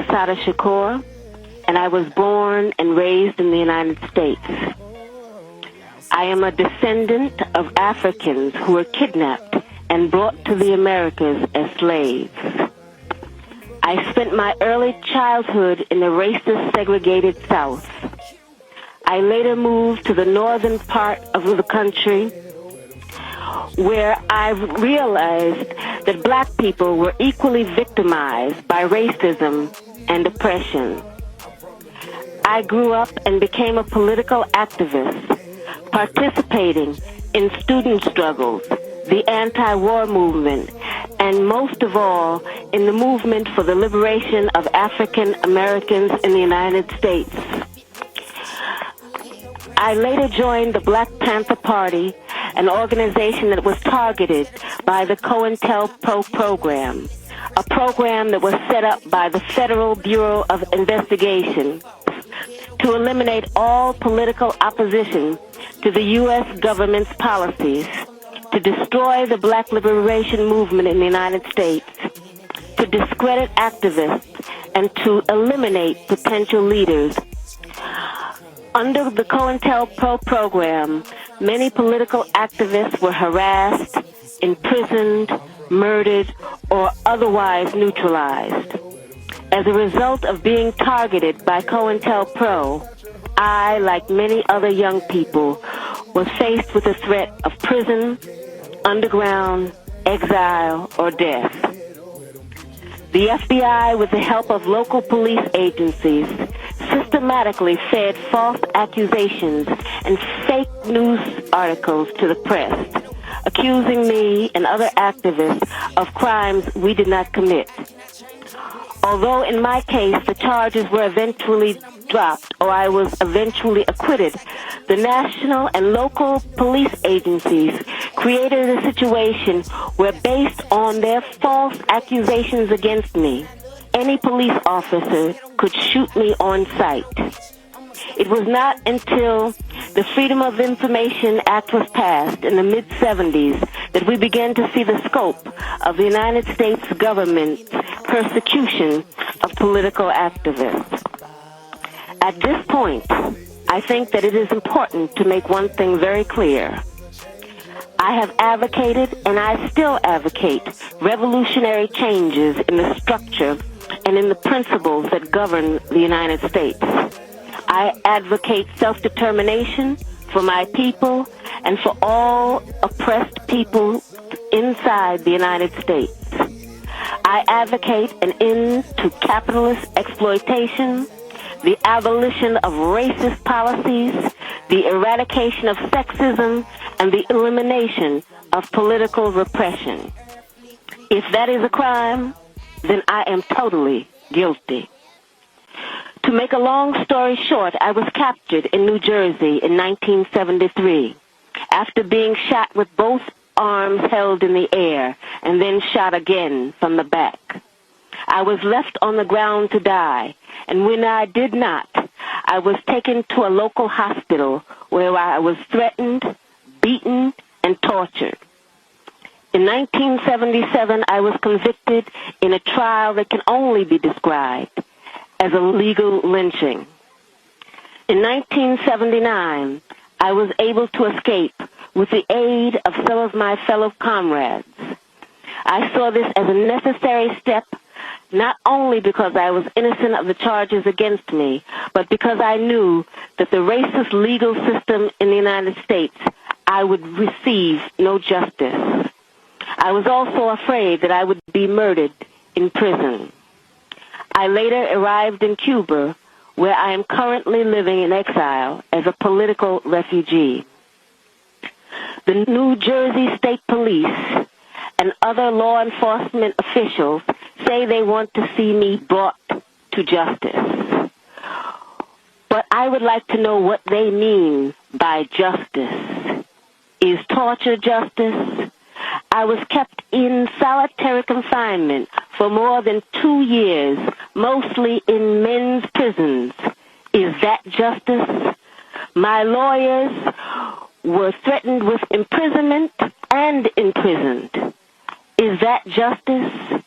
Assata Shakur, and I was born and raised in the United States. I am a descendant of Africans who were kidnapped and brought to the Americas as slaves. I spent my early childhood in the racist, segregated South. I later moved to the northern part of the country, where I realized that black people were equally victimized by racism and oppression. I grew up and became a political activist, participating in student struggles, the anti-war movement, and most of all, in the movement for the liberation of African Americans in the United States. I later joined the Black Panther Party, an organization that was targeted by the COINTELPRO program, a program that was set up by the Federal Bureau of Investigation to eliminate all political opposition to the U.S. government's policies, to destroy the black liberation movement in the United States, to discredit activists, and to eliminate potential leaders. Under the COINTELPRO program, many political activists were harassed, imprisoned, murdered, or otherwise neutralized. As a result of being targeted by COINTELPRO, I, like many other young people, was faced with the threat of prison, underground, exile, or death. The FBI, with the help of local police agencies, systematically fed false accusations and fake news articles to the press, accusing me and other activists of crimes we did not commit. Although in my case the charges were eventually dropped or I was eventually acquitted, the national and local police agencies created a situation where, based on their false accusations against me, any police officer could shoot me on sight. It was not until the Freedom of Information Act was passed in the mid-'70s that we began to see the scope of the United States government's persecution of political activists. At this point, I think that it is important to make one thing very clear. I have advocated, and I still advocate, revolutionary changes in the structure and in the principles that govern the United States. I advocate self-determination for my people and for all oppressed people inside the United States. I advocate an end to capitalist exploitation, the abolition of racist policies, the eradication of sexism, and the elimination of political repression. If that is a crime, then I am totally guilty. To make a long story short, I was captured in New Jersey in 1973 after being shot with both arms held in the air and then shot again from the back. I was left on the ground to die, and when I did not, I was taken to a local hospital where I was threatened, beaten, and tortured. In 1977, I was convicted in a trial that can only be described as a legal lynching. In 1979, I was able to escape with the aid of some of my fellow comrades. I saw this as a necessary step, not only because I was innocent of the charges against me, but because I knew that the racist legal system in the United States, I would receive no justice. I was also afraid that I would be murdered in prison. I later arrived in Cuba, where I am currently living in exile as a political refugee. The New Jersey State Police and other law enforcement officials say they want to see me brought to justice. But I would like to know what they mean by justice. Is torture justice? I was kept in solitary confinement for more than 2 years, mostly in men's prisons. Is that justice? My lawyers were threatened with imprisonment and imprisoned. Is that justice?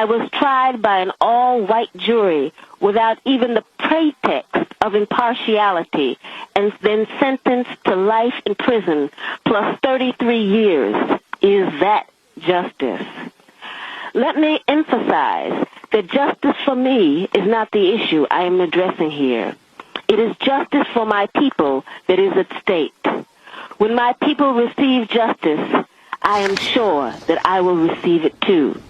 I was tried by an all-white jury without even the pretext of impartiality and then sentenced to life in prison plus 33 years. Is that justice? Let me emphasize that justice for me is not the issue I am addressing here. It is justice for my people that is at stake. When my people receive justice, I am sure that I will receive it too.